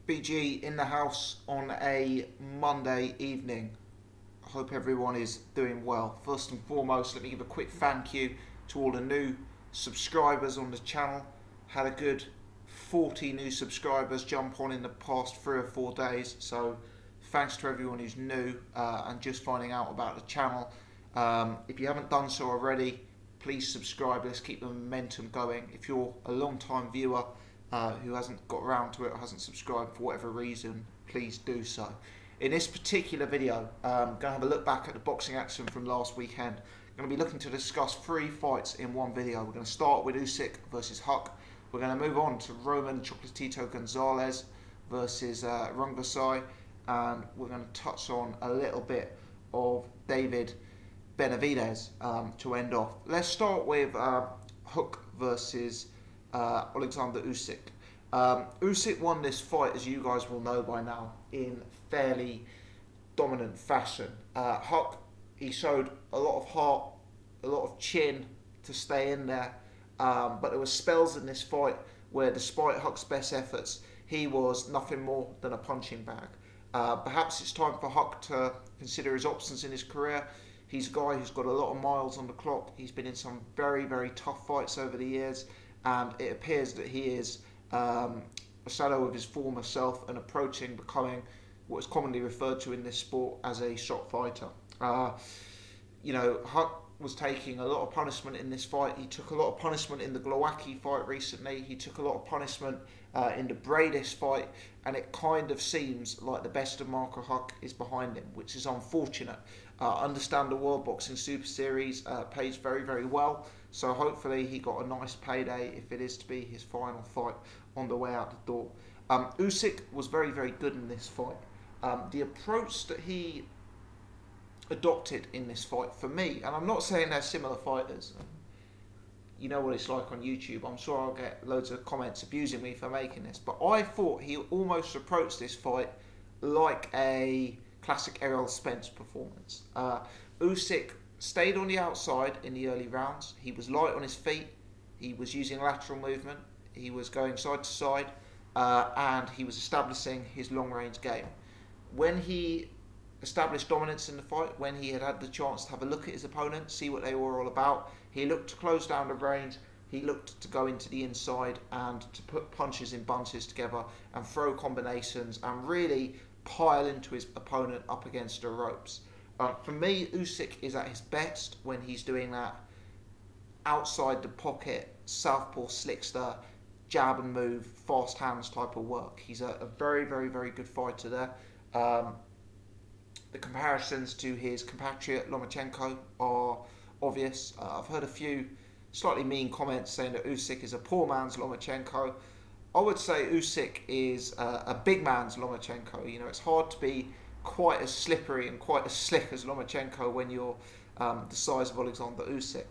BG in the house on a Monday evening. I hope everyone is doing well. First and foremost, let me give a quick thank you to all the new subscribers on the channel. Had a good 40 new subscribers jump on in the past 3 or 4 days. So thanks to everyone who's new and just finding out about the channel. If you haven't done so already, please subscribe. Let's keep the momentum going. If you're a long-time viewer who hasn't got around to it or hasn't subscribed for whatever reason, please do so. In this particular video, I'm going to have a look back at the boxing action from last weekend. I'm going to be looking to discuss 3 fights in one video. We're going to start with Usyk vs Huck. We're going to move on to Roman Chocolatito Gonzalez versus Rungvisai, and we're going to touch on a little bit of David Benavidez to end off. Let's start with Huck versus Alexander Usyk. Usyk won this fight, as you guys will know by now, in fairly dominant fashion. Huck, he showed a lot of heart, a lot of chin to stay in there, but there were spells in this fight where, despite Huck's best efforts, he was nothing more than a punching bag. Perhaps it's time for Huck to consider his options in his career. He's a guy who's got a lot of miles on the clock. He's been in some very, very tough fights over the years, and it appears that he is a shadow of his former self and approaching becoming what is commonly referred to in this sport as a shot fighter. You know, Huck was taking a lot of punishment in this fight. He took a lot of punishment in the Glowacki fight recently. He took a lot of punishment in the Benavidez fight, and it kind of seems like the best of Marco Huck is behind him, which is unfortunate. I understand the World Boxing Super Series pays very, very well, so hopefully he got a nice payday if it is to be his final fight on the way out the door. Usyk was very, very good in this fight. The approach that he adopted in this fight, for me, and I'm not saying they're similar fighters, you know what it's like on YouTube, I'm sure I'll get loads of comments abusing me for making this, but I thought he almost approached this fight like a classic Errol Spence performance. Usyk stayed on the outside in the early rounds. He was light on his feet, he was using lateral movement, he was going side to side, and he was establishing his long-range game. When he established dominance in the fight, when he had the chance to have a look at his opponent, see what they were all about, he looked to close down the range, he looked to go into the inside and to put punches in bunches together and throw combinations and really pile into his opponent up against the ropes. For me, Usyk is at his best when he's doing that outside the pocket, southpaw slickster, jab and move, fast hands type of work. He's a very, very, very good fighter there. The comparisons to his compatriot Lomachenko are obvious. I've heard a few slightly mean comments saying that Usyk is a poor man's Lomachenko. I would say Usyk is a big man's Lomachenko. You know, it's hard to be quite as slippery and quite as slick as Lomachenko when you're the size of Alexander Usyk.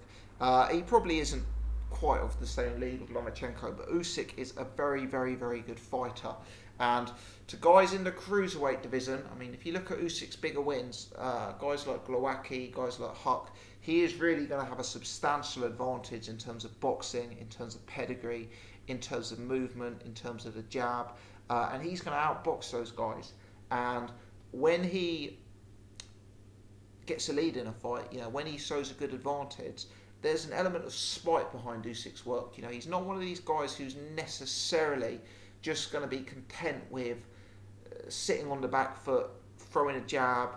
He probably isn't quite of the same league of Lomachenko, but Usyk is a very, very, very good fighter. And to guys in the cruiserweight division, I mean, if you look at Usyk's bigger wins, guys like Glowacki, guys like Huck, he is really going to have a substantial advantage in terms of boxing, in terms of pedigree, in terms of movement, in terms of the jab, and he's going to outbox those guys. And when he gets a lead in a fight, you know, when he shows a good advantage, there's an element of spite behind Usyk's work. You know, he's not one of these guys who's necessarily just going to be content with sitting on the back foot, throwing a jab,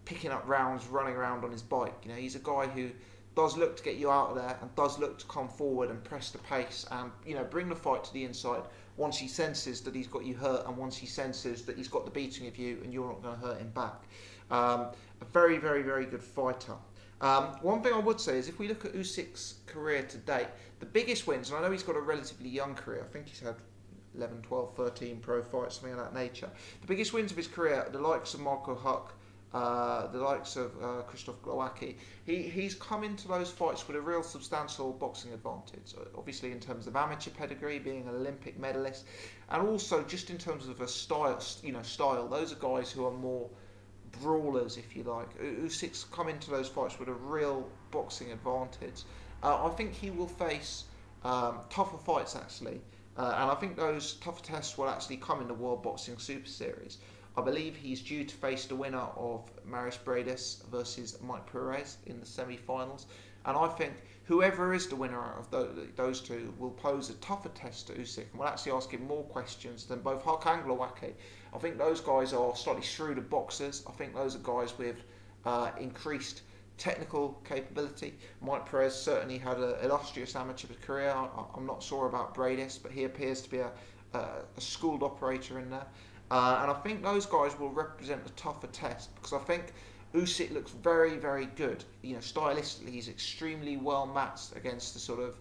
picking up rounds, running around on his bike. You know, he's a guy who does look to get you out of there and does look to come forward and press the pace and, you know, bring the fight to the inside once he senses that he's got you hurt and once he senses that he's got the beating of you and you're not going to hurt him back. A very, very, very good fighter. One thing I would say is if we look at Usyk's career to date, the biggest wins, and I know he's got a relatively young career, I think he's had 11, 12, 13 pro fights, something of that nature. The biggest wins of his career, the likes of Marco Huck, the likes of Krzysztof Glowacki, he's come into those fights with a real substantial boxing advantage. Obviously in terms of amateur pedigree, being an Olympic medalist, and also just in terms of a style, style. Those are guys who are more brawlers, if you like. Usyk's come into those fights with a real boxing advantage. I think he will face tougher fights actually And I think those tougher tests will actually come in the World Boxing Super Series. I believe he's due to face the winner of Benavidez versus Mike Perez in the semi-finals. And I think whoever is the winner of those two will pose a tougher test to Usyk and will actually ask him more questions than both Huck and Glowacki. I think those guys are slightly shrewder boxers. I think those are guys with increased technical capability. Mike Perez certainly had an illustrious amateur career. I'm not sure about Bradis, but he appears to be a schooled operator in there. And I think those guys will represent a tougher test because I think Usyk looks very, very good. You know, stylistically, he's extremely well matched against the sort of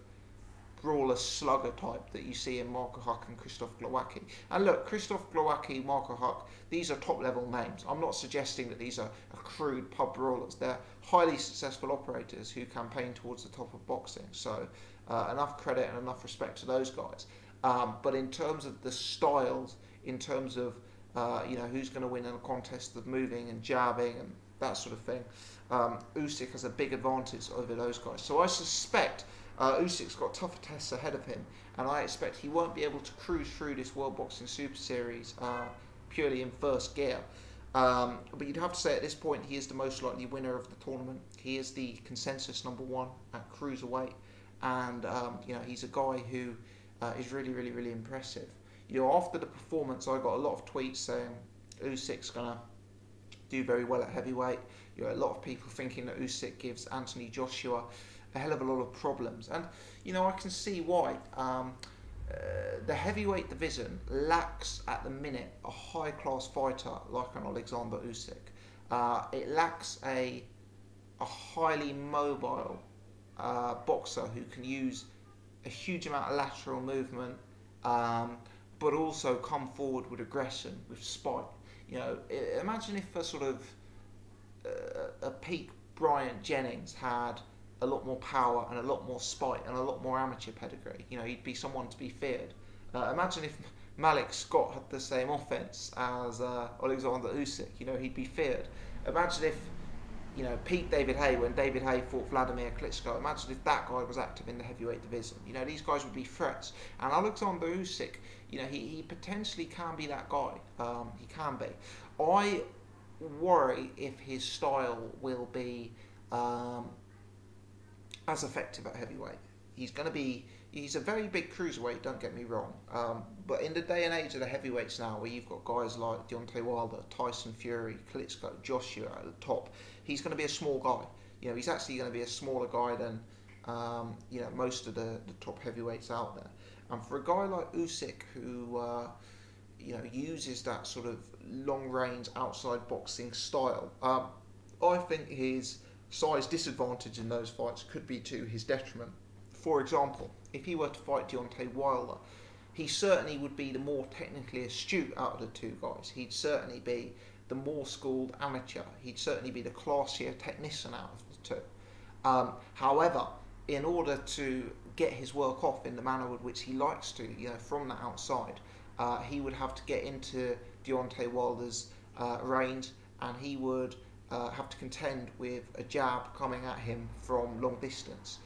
brawler slugger type that you see in Marco Huck and Krzysztof Glowacki. And look, Krzysztof Glowacki, Marco Huck, these are top level names. I'm not suggesting that these are crude pub brawlers. They're highly successful operators who campaign towards the top of boxing. So enough credit and enough respect to those guys. But in terms of the styles, in terms of who's going to win in a contest of moving and jabbing and that sort of thing, Usyk has a big advantage over those guys. So I suspect Usyk's got tougher tests ahead of him, and I expect he won't be able to cruise through this World Boxing Super Series purely in first gear. But you'd have to say at this point he is the most likely winner of the tournament. He is the consensus #1 at cruiserweight, and he's a guy who is really, really, really impressive. You know, after the performance, I got a lot of tweets saying Usyk's gonna do very well at heavyweight. You know, a lot of people thinking that Usyk gives Anthony Joshua a hell of a lot of problems, and I can see why. The heavyweight division lacks at the minute a high-class fighter like an Alexander Usyk. It lacks a highly mobile boxer who can use a huge amount of lateral movement, but also come forward with aggression, with spite. You know, imagine if a peak Bryant Jennings had a lot more power and a lot more spite and a lot more amateur pedigree. You know, he'd be someone to be feared. Imagine if Malik Scott had the same offense as Alexander Usyk. You know, he'd be feared. Imagine if, peak David Haye, when David Haye fought Vladimir Klitschko, imagine if that guy was active in the heavyweight division. You know, these guys would be threats. And Alexander Usyk, he potentially can be that guy. He can be. I worry if his style will be as effective at heavyweight. He's a very big cruiserweight, don't get me wrong. But in the day and age of the heavyweights now, where you've got guys like Deontay Wilder, Tyson Fury, Klitschko, Joshua at the top, he's going to be a small guy. You know, he's actually going to be a smaller guy than most of the top heavyweights out there. And for a guy like Usyk, who uses that sort of long-range outside boxing style, I think his size disadvantage in those fights could be to his detriment. For example, if he were to fight Deontay Wilder, he certainly would be the more technically astute out of the two guys. He'd certainly be the more schooled amateur. He'd certainly be the classier technician out of the two. However, in order to get his work off in the manner with which he likes to, from the outside, he would have to get into Deontay Wilder's range, and he would have to contend with a jab coming at him from long distance,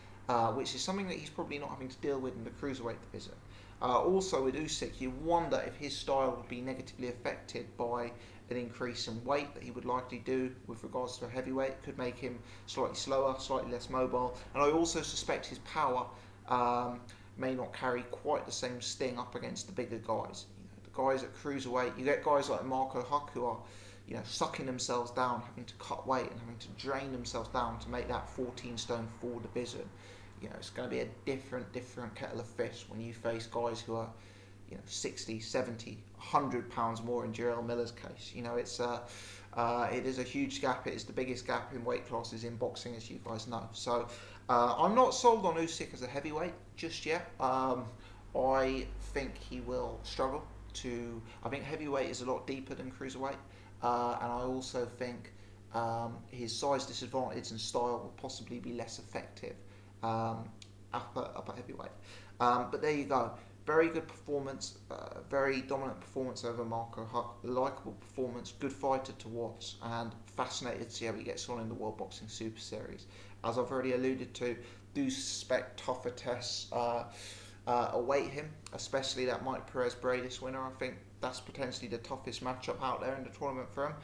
which is something that he's probably not having to deal with in the cruiserweight division. Also with Usyk, you wonder if his style would be negatively affected by an increase in weight that he would likely do with regards to a heavyweight. It could make him slightly slower, slightly less mobile, and I also suspect his power may not carry quite the same sting up against the bigger guys. The guys at cruiserweight, you get guys like Marco Huck who are sucking themselves down, having to cut weight and having to drain themselves down to make that 14 stone 4 division. It's going to be a different kettle of fish when you face guys who are 60, 70, 100 pounds more in Jarrell Miller's case. It is a huge gap. It is the biggest gap in weight classes in boxing, as you guys know. So I'm not sold on Usyk as a heavyweight just yet. I think he will struggle to. I think heavyweight is a lot deeper than cruiserweight, and I also think his size disadvantage and style will possibly be less effective upper heavyweight. But there you go. Very good performance, very dominant performance over Marco Huck, likeable performance, good fighter to watch, and fascinated to see how he gets on in the World Boxing Super Series. As I've already alluded to, do suspect tougher tests await him, especially that Mike Perez-Bradis winner. I think that's potentially the toughest matchup out there in the tournament for him.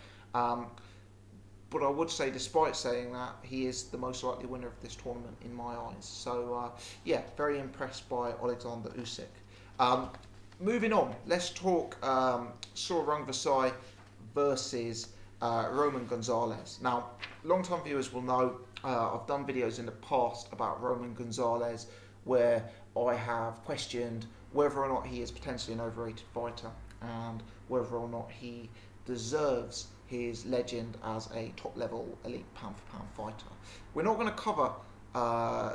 But I would say, despite saying that, he is the most likely winner of this tournament in my eyes. So, yeah, very impressed by Alexander Usyk. Moving on, let's talk Sor Rungvisai versus Roman Gonzalez. Now, long-time viewers will know I've done videos in the past about Roman Gonzalez where I have questioned whether or not he is potentially an overrated fighter and whether or not he deserves his legend as a top-level elite pound-for-pound fighter. We're not going to cover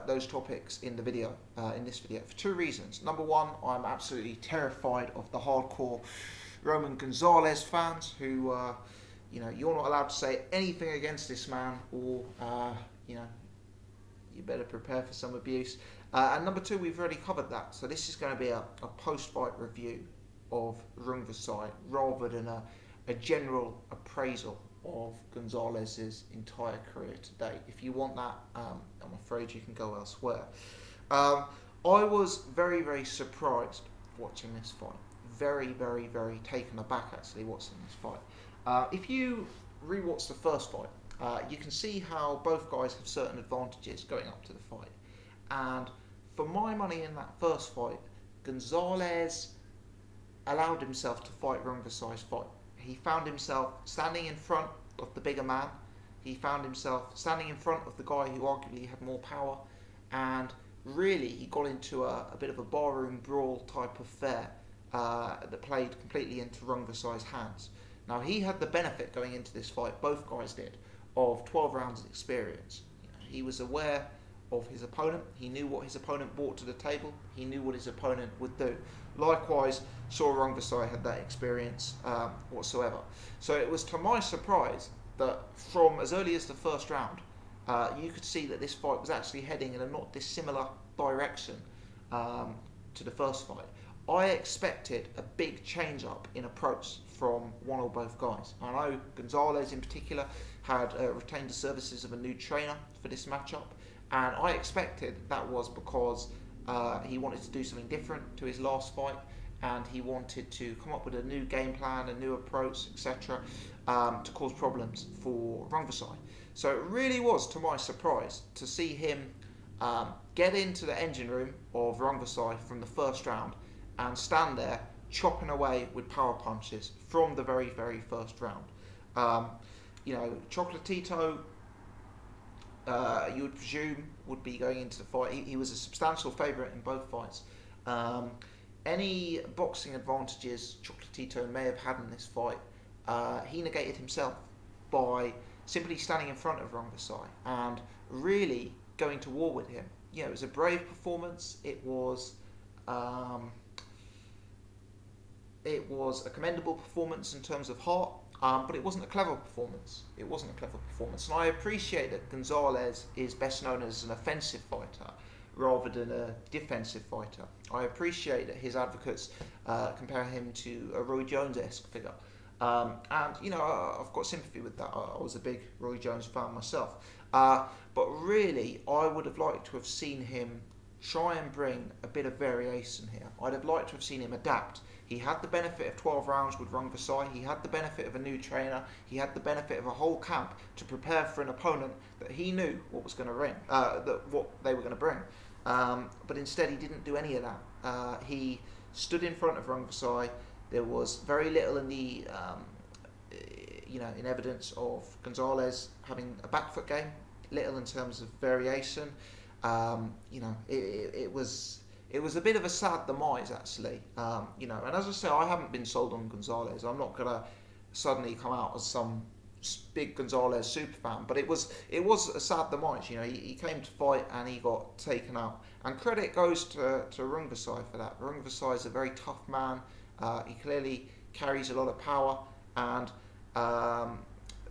those topics in the video, in this video, for two reasons. Number one, I'm absolutely terrified of the hardcore Roman Gonzalez fans who, you know, you're not allowed to say anything against this man, or you know, you better prepare for some abuse. And number two, we've already covered that, so this is going to be a post-fight review of Rungvisai rather than a general appraisal of Gonzalez's entire career to date. If you want that, I'm afraid you can go elsewhere. I was very, very surprised watching this fight. Very, very, very taken aback actually watching this fight. If you rewatch the first fight, you can see how both guys have certain advantages going up to the fight. And for my money in that first fight, Gonzalez allowed himself to fight Rungvisai's fight. He found himself standing in front of the bigger man. He found himself standing in front of the guy who arguably had more power. And really, he got into a bit of a barroom brawl type of affair that played completely into Rungvisai's hands. Now, he had the benefit going into this fight, both guys did, of 12 rounds of experience. You know, he was aware of his opponent. He knew what his opponent brought to the table. He knew what his opponent would do. Likewise, Sor Rungvisai had that experience whatsoever. So it was to my surprise that from as early as the first round, you could see that this fight was actually heading in a not dissimilar direction to the first fight. I expected a big change up in approach from one or both guys. I know Gonzalez in particular had retained the services of a new trainer for this matchup, and I expected that was because he wanted to do something different to his last fight, and he wanted to come up with a new game plan, a new approach, etc., to cause problems for Rungvisai. So it really was, to my surprise, to see him get into the engine room of Rungvisai from the first round and stand there chopping away with power punches from the very, very first round. You know, Chocolatito, you would presume, would be going into the fight. He was a substantial favourite in both fights. Any boxing advantages Chocolatito may have had in this fight, he negated himself by simply standing in front of Rungvisai and really going to war with him. You know, it was a brave performance. It was a commendable performance in terms of heart, but it wasn't a clever performance. It wasn't a clever performance. And I appreciate that Gonzalez is best known as an offensive fighter rather than a defensive fighter. I appreciate that his advocates compare him to a Roy Jones-esque figure. And, you know, I've got sympathy with that. I was a big Roy Jones fan myself. But really, I would have liked to have seen him try and bring a bit of variation here. I'd have liked to have seen him adapt. He had the benefit of 12 rounds with Rungvisai. He had the benefit of a new trainer. He had the benefit of a whole camp to prepare for an opponent that he knew what was going to ring, what they were going to bring. But instead, he didn't do any of that. He stood in front of Rungvisai. There was very little in the, you know, in evidence of Gonzalez having a back foot game. Little in terms of variation. You know, it was a bit of a sad demise, actually. You know, and as I say, I haven't been sold on Gonzalez. I'm not gonna suddenly come out as some big Gonzalez super fan, but it was a sad demise. You know, he came to fight and he got taken out. And credit goes to Rungvisai for that. Rungvisai is a very tough man. He clearly carries a lot of power, and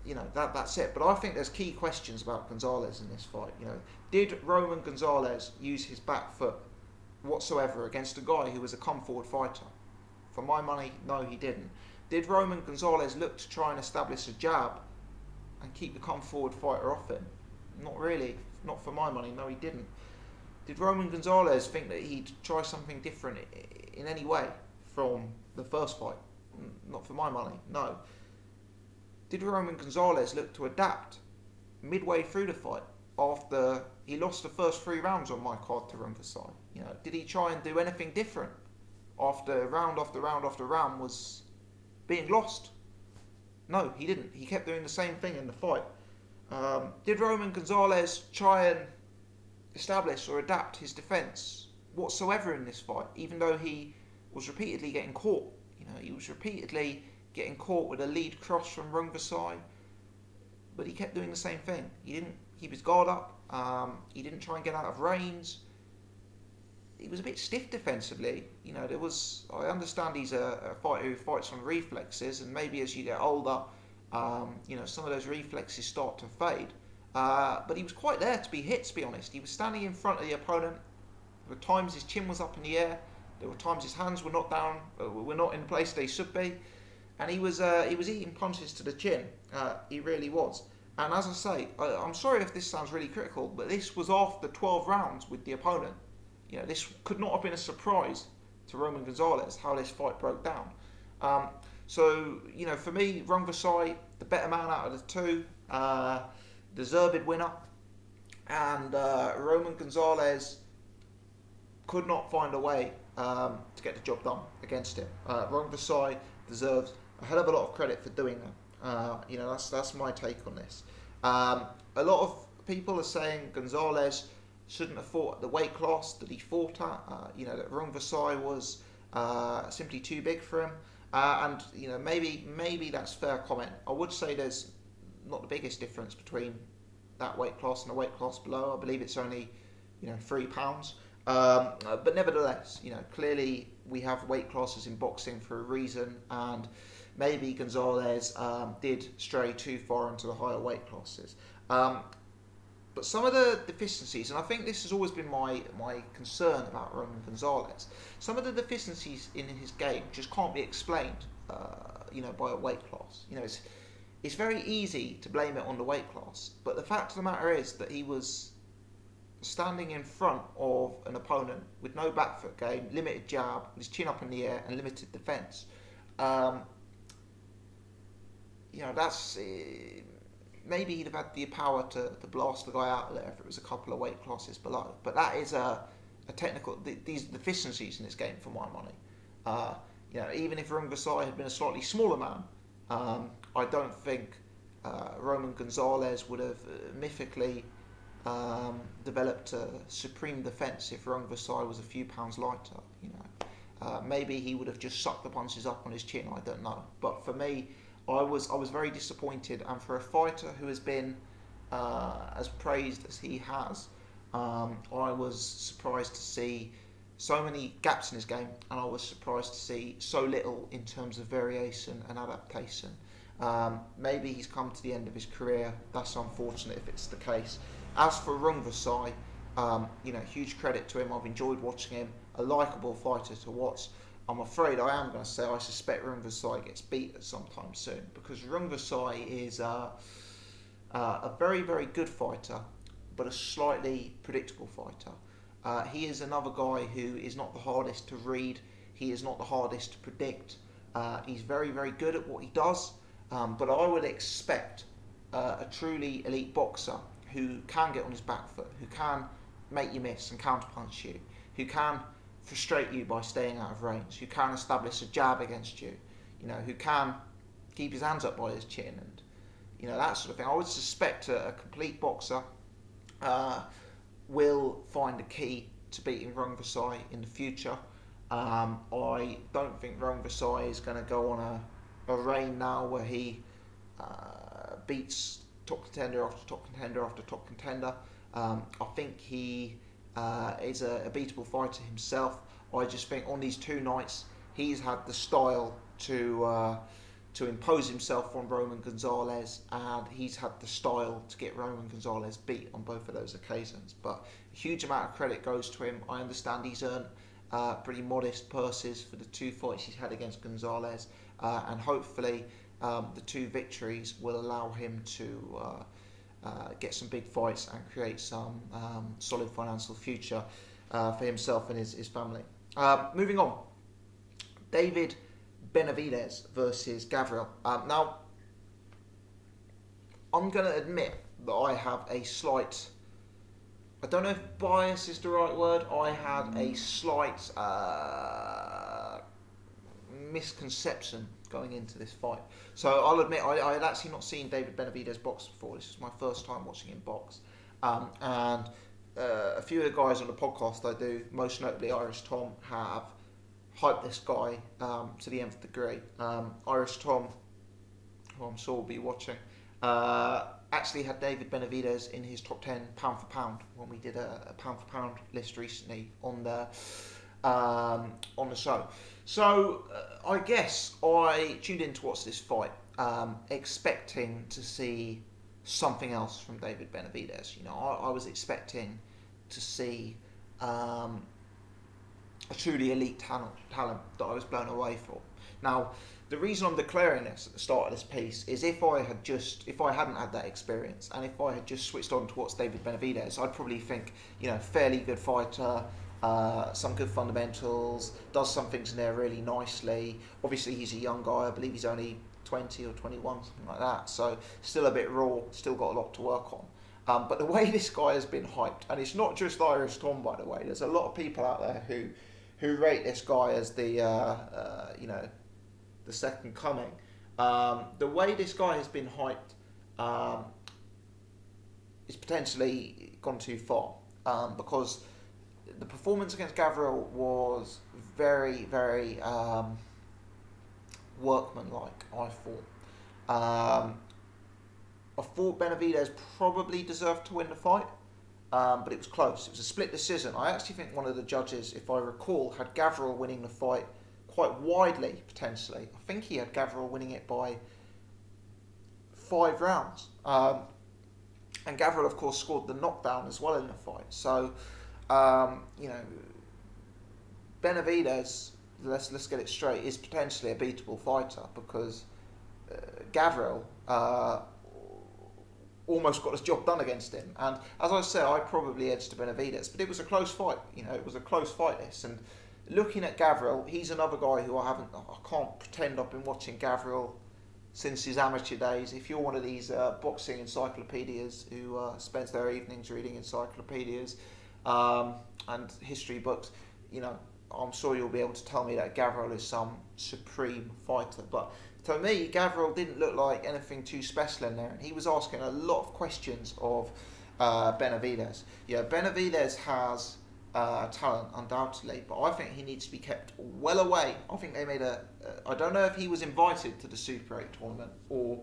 you know, that's it. But I think there's key questions about Gonzalez in this fight. You know, did Roman Gonzalez use his back foot whatsoever against a guy who was a come-forward fighter? For my money, no, he didn't. Did Roman Gonzalez look to try and establish a jab and keep the come-forward fighter off him? Not really. Not for my money, no, he didn't. Did Roman Gonzalez think that he'd try something different in any way from the first fight? Not for my money, no. Did Roman Gonzalez look to adapt midway through the fight after he lost the first 3 rounds on my card to Rungvisai? You know, did he try and do anything different after round after round after round was being lost? No, he didn't. He kept doing the same thing in the fight. Did Roman Gonzalez try and establish or adapt his defence whatsoever in this fight, even though he was repeatedly getting caught? You know, he was repeatedly getting caught with a lead cross from Rungvisai, but he kept doing the same thing. He didn't keep his guard up. He didn't try and get out of range. He was a bit stiff defensively. You know, I understand he's a fighter who fights on reflexes, and maybe as you get older, you know, some of those reflexes start to fade. But he was quite there to be hit, to be honest. He was standing in front of the opponent. There were times his chin was up in the air. There were times his hands were not down, were not in the place they should be. And he was eating punches to the chin. He really was. And as I say, I'm sorry if this sounds really critical, but this was after 12 rounds with the opponent. You know, this could not have been a surprise to Roman Gonzalez how this fight broke down. So, you know, for me, Rungvisai, the better man out of the two, deserved winner. And Roman Gonzalez could not find a way to get the job done against him. Rungvisai deserves a hell of a lot of credit for doing that. You know, that's my take on this. A lot of people are saying Gonzalez shouldn't have fought at the weight class that he fought at. You know, that Rungvisai was simply too big for him. And, you know, maybe that's fair comment. I would say there's not the biggest difference between that weight class and the weight class below. I believe it's only, you know, 3 pounds. But nevertheless, you know, clearly we have weight classes in boxing for a reason, and maybe Gonzalez did stray too far into the higher weight classes. But some of the deficiencies, and I think this has always been my concern about Roman Gonzalez, some of the deficiencies in his game just can't be explained, you know, by a weight class. You know, it's very easy to blame it on the weight class, but the fact of the matter is that he was standing in front of an opponent with no back foot game, limited jab, with his chin up in the air, and limited defence. You know, that's... maybe he'd have had the power to blast the guy out of there if it was a couple of weight classes below. But that is a technical... These deficiencies in this game, for my money. You know, even if Rungvisai had been a slightly smaller man, I don't think Roman Gonzalez would have mythically developed a supreme defence if Rungvisai was a few pounds lighter. You know, maybe he would have just sucked the punches up on his chin. I don't know. But for me, I was very disappointed, and for a fighter who has been as praised as he has, I was surprised to see so many gaps in his game, and I was surprised to see so little in terms of variation and adaptation. Maybe he's come to the end of his career. That's unfortunate if it's the case. As for Rungvisai, you know, huge credit to him. I've enjoyed watching him. A likeable fighter to watch. I'm afraid I am going to say I suspect Rungvisai gets beat at some time soon, because Rungvisai is a very, very good fighter, but a slightly predictable fighter. He is another guy who is not the hardest to read. He is not the hardest to predict. He's very, very good at what he does, but I would expect a truly elite boxer who can get on his back foot, who can make you miss and counterpunch you, who can frustrate you by staying out of range, who can establish a jab against you, you know, who can keep his hands up by his chin, and, you know, that sort of thing. I would suspect a complete boxer will find a key to beating Rungvisai in the future. I don't think Rungvisai is going to go on a reign now where he beats top contender after top contender after top contender. I think he is a beatable fighter himself. I just think on these 2 nights he's had the style to impose himself on Roman Gonzalez, and he's had the style to get Roman Gonzalez beat on both of those occasions. But a huge amount of credit goes to him. I understand he's earned pretty modest purses for the 2 fights he's had against Gonzalez, and hopefully the 2 victories will allow him to get some big fights and create some solid financial future for himself and his family. Moving on, David Benavidez versus Gavril. Now, I'm going to admit that I have a slight, I don't know if bias is the right word, I had a slight misconception going into this fight. So I'll admit I had actually not seen David Benavidez box before. This is my first time watching him box. And a few of the guys on the podcast I do, most notably Irish Tom, have hyped this guy to the nth degree. Irish Tom, who I'm sure will be watching, actually had David Benavidez in his top 10 pound for pound when we did a pound for pound list recently on the show. So I guess I tuned in to watch this fight, expecting to see something else from David Benavidez. You know, I was expecting to see a truly elite talent that I was blown away for. Now, the reason I'm declaring this at the start of this piece is if I hadn't had that experience, and if I had just switched on to watch David Benavidez, I'd probably think, you know, fairly good fighter, some good fundamentals, does some things in there really nicely. Obviously, he's a young guy. I believe he's only 20 or 21, something like that. So still a bit raw, still got a lot to work on. But the way this guy has been hyped, and it's not just Irish Tom, by the way. There's a lot of people out there who rate this guy as the you know, the second coming. The way this guy has been hyped is potentially gone too far, because the performance against Gavril was very, very workmanlike, I thought. I thought Benavidez probably deserved to win the fight, but it was close. It was a split decision. I actually think one of the judges, if I recall, had Gavril winning the fight quite widely, potentially. I think he had Gavril winning it by 5 rounds. And Gavril, of course, scored the knockdown as well in the fight. So, you know, Benavidez, let's get it straight, is potentially a beatable fighter, because Gavril almost got his job done against him. And as I said, I probably edged to Benavidez, but it was a close fight. You know, it was a close fight, this. And looking at Gavril, he's another guy who I can't pretend I've been watching Gavril since his amateur days. If you're one of these boxing encyclopedias who spends their evenings reading encyclopedias and history books, you know, I'm sure you'll be able to tell me that Gavril is some supreme fighter. But to me, Gavril didn't look like anything too special in there, and he was asking a lot of questions of Benavidez. Yeah, Benavidez has talent, undoubtedly, but I think he needs to be kept well away. I think they made I don't know if he was invited to the Super 8 tournament or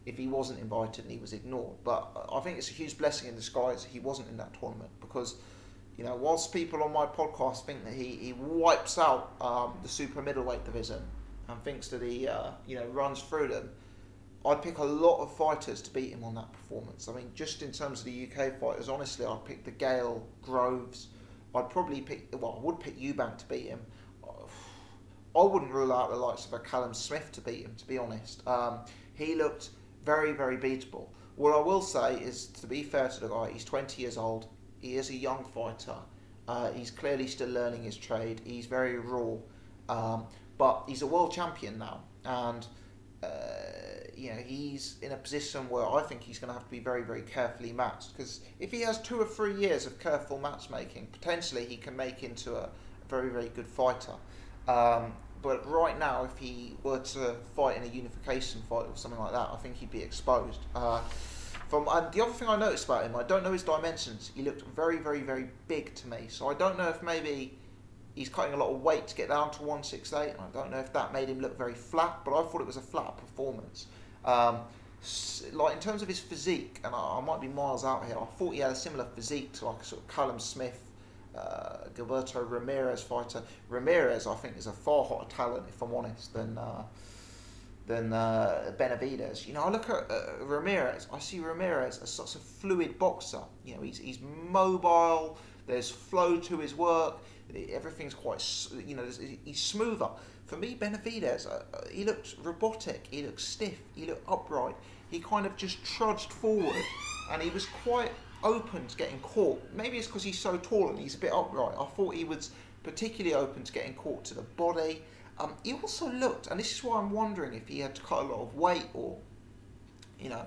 if he wasn't invited and he was ignored, but I think it's a huge blessing in disguise he wasn't in that tournament, because, you know, whilst people on my podcast think that he wipes out the super middleweight division and thinks that he you know, runs through them, I'd pick a lot of fighters to beat him on that performance. I mean, just in terms of the UK fighters, honestly, I'd pick the Gale, Groves. I'd probably pick, well, I would pick Eubank to beat him. I wouldn't rule out the likes of a Callum Smith to beat him, to be honest. He looked very, very beatable. What I will say is, to be fair to the guy, he's 20 years old. He is a young fighter. He's clearly still learning his trade. He's very raw. But he's a world champion now. And, you know, he's in a position where I think he's going to have to be very, very carefully matched. Because if he has 2 or 3 years of careful matchmaking, potentially he can make into a very, very good fighter. But right now, if he were to fight in a unification fight or something like that, I think he'd be exposed. And the other thing I noticed about him, I don't know his dimensions. He looked very, very, very big to me. So I don't know if maybe he's cutting a lot of weight to get down to 168. And I don't know if that made him look very flat, but I thought it was a flat performance. Like in terms of his physique, and I might be miles out here, I thought he had a similar physique to like a sort of Callum Smith, Gilberto Ramirez fighter. Ramirez, I think, is a far hotter talent, if I'm honest, than Benavidez. You know, I look at Ramirez. I see Ramirez as such a fluid boxer. You know, he's mobile. There's flow to his work. Everything's quite, you know, he's smoother. For me, Benavidez, he looked robotic, he looked stiff, he looked upright. He kind of just trudged forward, and he was quite open to getting caught. Maybe it's because he's so tall and he's a bit upright. I thought he was particularly open to getting caught to the body. He also looked, and this is why I'm wondering if he had to cut a lot of weight, or, you know,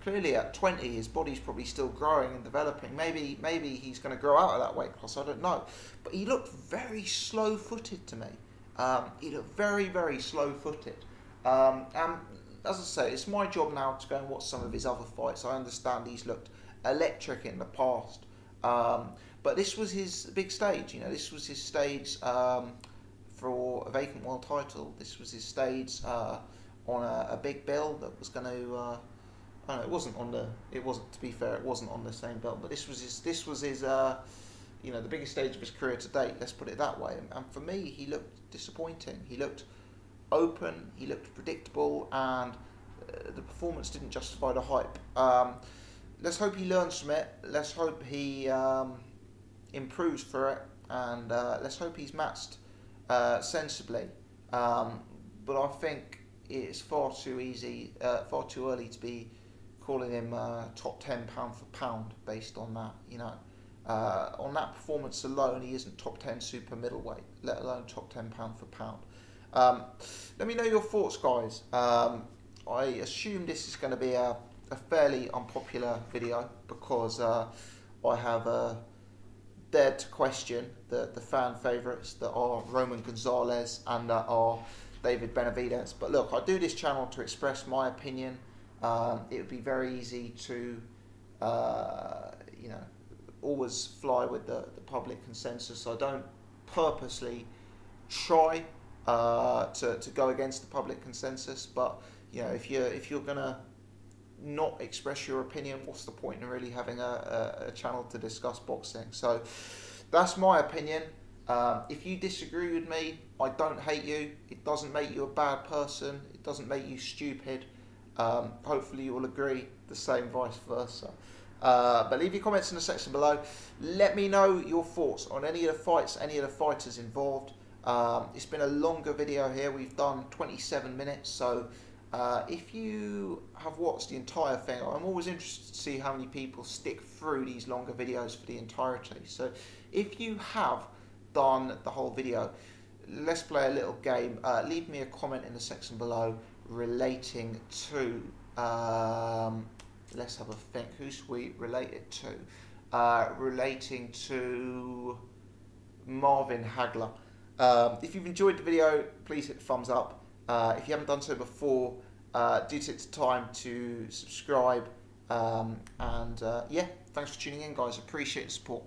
clearly at 20 his body's probably still growing and developing. Maybe he's going to grow out of that weight class, I don't know. But he looked very slow-footed to me. He looked very, very slow-footed. And as I say, it's my job now to go and watch some of his other fights. I understand he's looked electric in the past. But this was his big stage, you know, this was his stage for a vacant world title. This was his stage on a big bill that was going to. I don't know, it wasn't on the. It wasn't. To be fair, it wasn't on the same belt. But this was his. This was his. You know, the biggest stage of his career to date. Let's put it that way. And for me, he looked disappointing. He looked open. He looked predictable, and the performance didn't justify the hype. Let's hope he learns from it. Let's hope he improves for it, and let's hope he's matched sensibly. But I think it's far too early to be calling him top 10 pound for pound based on that. You know, on that performance alone, he isn't top 10 super middleweight, let alone top 10 pound for pound. Let me know your thoughts, guys. I assume this is going to be a fairly unpopular video because I have dared to question the fan favourites that are Roman Gonzalez and that are David Benavidez. But look, I do this channel to express my opinion. It would be very easy to, you know, always fly with the public consensus. I don't purposely try to go against the public consensus, but you know, if you're gonna not express your opinion, what's the point in really having a channel to discuss boxing? So that's my opinion. If you disagree with me, I don't hate you. It doesn't make you a bad person. It doesn't make you stupid. Hopefully you will agree, the same vice versa. But leave your comments in the section below. Let me know your thoughts on any of the fights, any of the fighters involved. It's been a longer video here. We've done 27 minutes, so if you have watched the entire thing, I'm always interested to see how many people stick through these longer videos for the entirety. So if you have done the whole video, let's play a little game. Leave me a comment in the section below relating to, let's have a think, who should we relate it to? Relating to Marvin Hagler. If you've enjoyed the video, please hit the thumbs up. If you haven't done so before, do take the time to subscribe. Yeah, thanks for tuning in, guys. Appreciate the support.